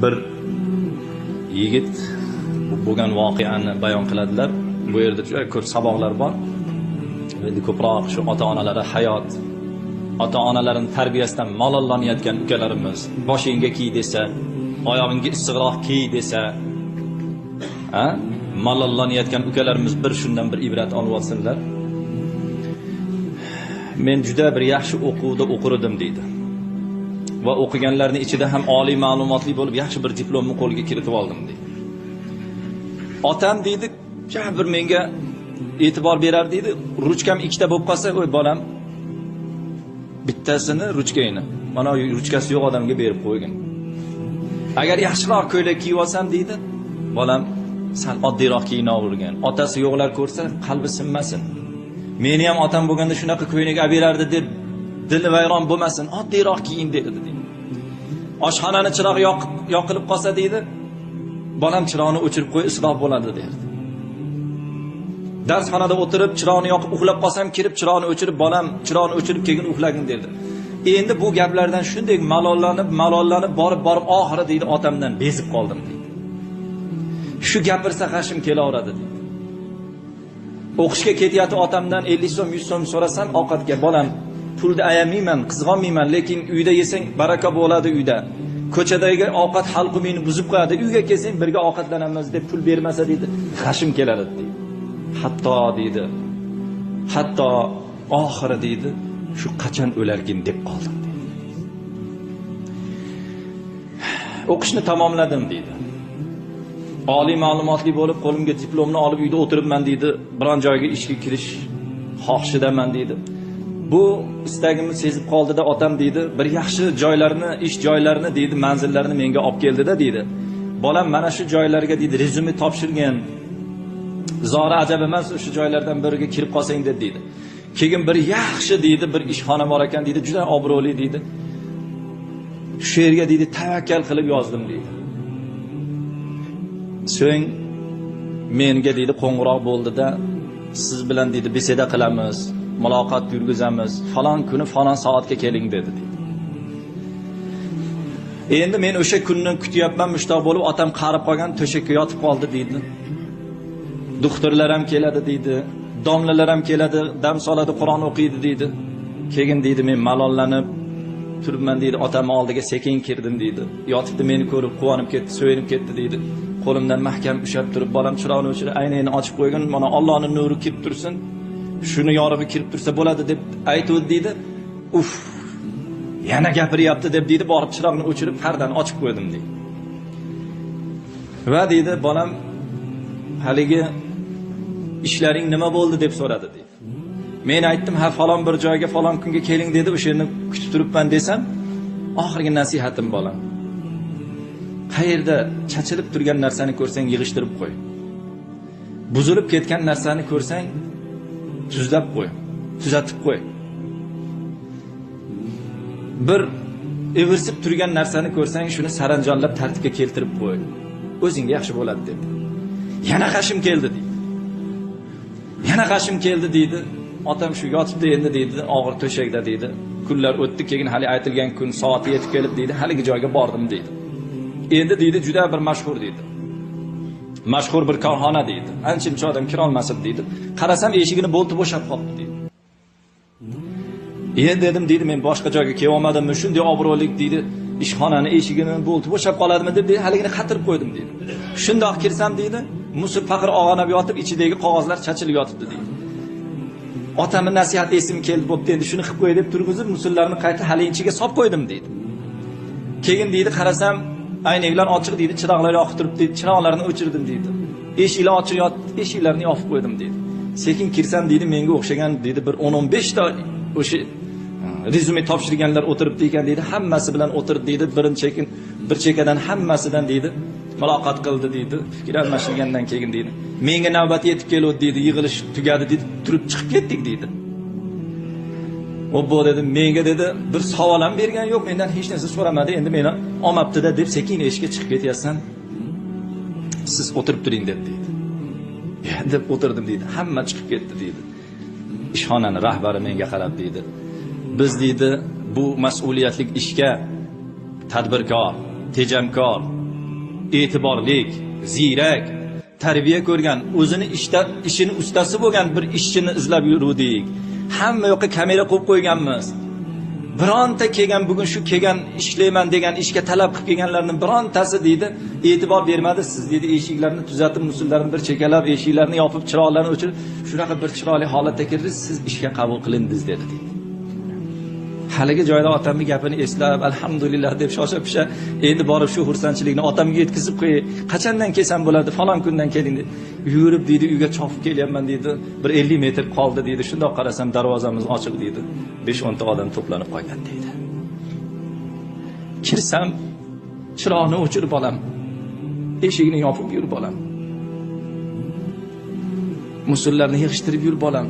Bir yigit bo'lgan voqeani bayon qiladilar. Bu yerda juda ko'p saboqlar bor. Endi ko'proq shu ota-onalari hayot, ota-onalarining tarbiyasidan malollanayotgan ukalarimiz, boshingga kiy desa, oyog'ingga issiqroq kiy desa, malollanayotgan ukalarimiz bir shundan bir ibrat olib olsinlar. Men juda bir yaxshi o'quvda o'qirdim deydi. Va o'qiganlarning ichida ham oliy ma'lumotli bo'lib, yaxshi bir diplomni qo'lga kiritib oldim deydi. Otam deydi, bir menga e'tibor berar deydi. Ruchkam ikkita bo'lib qolsa, "Voy bolam, bittasini ruchkangni, mana ruchkasi yo'q odamga berib qo'ygin. Agar yaxshiroq ko'ylak kiyib olsam deydi, bolam sal oddiyroq kiyinavergan. Otasi yo'qlar ko'rsa, qalbi sinmasin. Meni ham otam bo'lganda shunaqa ko'ylak olib berardi deb dili vayron bo'lmasin, oddiyroq kiyin dedi deydi. Oshxonani chiroq yoqilib qolsa deydi, bolam chiroqni o'chirib qo'y, isrof bo'ladi derdi. Darsxonada o'tirib chiroqni yoqib uxlab qolsam, kirib chiroqni o'chirib, bolam chiroqni o'chirib keyin uxlagin derdi. Endi bu gaplardan shunday malollanib borib oxiri deydi, otamdan bezib qoldim deydi. Shu gapirsa g'ashim kelaveradi deydi. O'qishga ketyapti otamdan 50 so'm, 100 so'm so'rasam ovqatga, bolam pulni ayamayman, qizg'onmayman, lekin uyda yesang baraka bo'ladi uyda. Ko'chadagi ovqat xalqi meni buzib qo'yadi. Uyga kelsang birga ovqatlanamiz deb pul bermasa deydi, g'ashim keladi deydi. Hatto oxiri deydi, shu qachon o'larkin deb qoldim deydi. O'qishni tamomladim deydi. Oliy ma'lumotli bo'lib, qo'limga diplomni olib uyda o'tiribman deydi. Biron joyga ishga kirish xohishidaman deydi. Bu istagimni sezib qoldida otam deydi, bir yaxshi joylarni, ish joylarini deydi, manzillarini menga olib keldida deydi. Bolam mana shu joylarga deydi, rezyume topshirgan. Zora ajab emas, o'sha joylardan biriga kirib qolsang deb deydi. Keyin bir yaxshi deydi, bir ishxona bor ekan deydi, juda obro'li deydi. Shu yerga deydi, tavakkal qilib yozdim deydi. So'ng menga deydi qo'ng'iroq bo'ldida, siz bilan deydi beseda qilamiz, muloqot yurgizamiz, falon kuni falon soatga keling dedi deydi. Endi men o'sha kunni kutyapman, mushtoq bo'lib, otam qarib qolgan to'shakka yotib qoldi deydi. Doktorlar ham keladi deydi, domlalar ham keladi, dam soladi, Qur'on o'qiydi deydi. Keyin deydi, men malollanib turibman deydi, otamning oldiga sekin kirdim deydi. Yotibdi, meni ko'rib quvonib ketdi, so'yinib ketdi deydi. Qo'limdan mahkam ushlab turib, bolam chiroqni o'chirib, aynayni ochib qo'ygan, mana Allohning nuri kirib tursin, shuni yorug'i kirib tursa bo'ladi deb aytdi deydi. Uf, yana gapiryapti deb deydi, borib chiroqni o'chirib, pardani ochib qo'ydim deydi. Va deydi, bolam haligi ishlaring nima bo'ldi deb so'radi deydi. Men aytdim, ha falon bir joyga falon kunga keling dedi, o'sha yerni kutib turibman desam, oxirgi nasihatim bolam. Qayerda chachilib turgan narsani ko'rsang yig'ishtirib qo'y. Buzilib ketgan narsani ko'rsang tuzlab qo'y, tuzatib qo'y. Bir evirsib turgan narsani ko'rsang shuni saranjonlab tartibga keltirib qo'y. O'zingga yaxshi bo'ladi dedi. Yana g'ashim keldi deydi. Yana g'ashim keldi deydi. Otam shu yotibdi endi deydi, og'ir to'shakda deydi. Kunlar o'tdi, keyin hali aytilgan kun soati yetib kelib deydi, haligi joyga bordim deydi. Endi deydi, juda bir mashhur deydi. Mashhur bir korxona deydi. Ancha odam kira olmasib deydi. Qarasam eshigini bo'lti bo'shab qolibdi deydi. Endi dedim deydi, men boshqa joyga kelib olmadimmi? Shunday obro'lik deydi, ishxonani eshigini bo'lti bo'shab qoladimi deb deydi, haligini qatirib qo'ydim deydi. Shundoq kirsam deydi, Musul faqir og'anab yotib, ichidagi qog'ozlar chachilib yotibdi deydi. Otamning nasihati esim keldi, bo'pti, endi shuni qilib qo'y deb turg'izib, musullarni qayta haligiga solib qo'ydim deydi. Keyin deydi, qarasam aynaklar ochiq deydi, chiroqlar yoqib turibdi, chiroqlarni o'chirdim deydi. Eshiklar ochiq yotdi, eshiklarni yopib qo'ydim deydi. Sekin kirsam deydi, menga o'xshagan deydi bir 10-15 ta o'sha rezyume topshirganlar o'tiribdi ekan deydi, hammasi bilan o'tirdi deydi, bir chekadan hammasidan deydi muloqot qildi deydi. Fikr almashilgandan keyin deydi, menga navbat yetib keldi deydi, yig'ilish tugadi deydi, turib chiqib ketdik deydi. Obbo dedi, menga dedi bir savol ham bergan yo'q, mendan hech narsa so'ramadi, endi meni olmabdi-da deb sekin eshikka chiqib ketyapsan. Siz o'tirib turing dedi. Deb o'tirdim deydi. Hamma chiqib ketdi deydi. Ishxonaning rahbari menga qarab deydi, biz deydi bu mas'uliyatli ishga tadbirkor, tejamkor, e'tiborlik, ziyrak, tarbiya ko'rgan, o'zini ishini ustasi bo'lgan bir ishchini izlab yuruvdik. Hamma yoqqa kamera qo'yib qo'yganmiz. Bironta kelgan, bugun shu kelgan ishlayman degan ishga talab qilib kelganlarning birontasi deydi, e'tibor bermadi. Siz deydi eshiklarni tuzatib, musullarni bir chekalab, eshiklarni yopib, chiroqlarni o'chirib, shunaqa bir chiroyli holatda kirdingiz, siz ishga qabul qilindingiz dedi. Haligi joyda otamning gapini eslab, alhamdulillah deb shosha-pisha endi borib shu xursandchilikni otamga yetkazib qo'y. Qachondan kelsam bo'ladi? Falon kundan keling dedi. Yurib deydi, uyga chopib kelyapman deydi. Bir 50 metr qoldi deydi. Shundoq qarasam darvozamiz ochiq deydi. 5-10 ta odam to'planib qolgan deydi. Kirsam chiroqni o'chirib olam. Eshikni yopib yurib olam. Musullarni yig'ishtirib yurib olam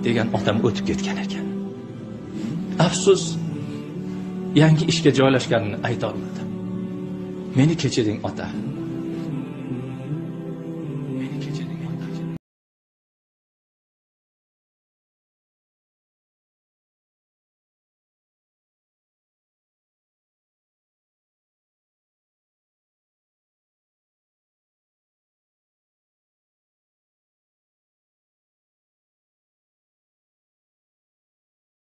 degan otam o'tib ketgan ekan. Afsus, yangi ishga joylashganini ayta olmadim. Meni kechiring ota.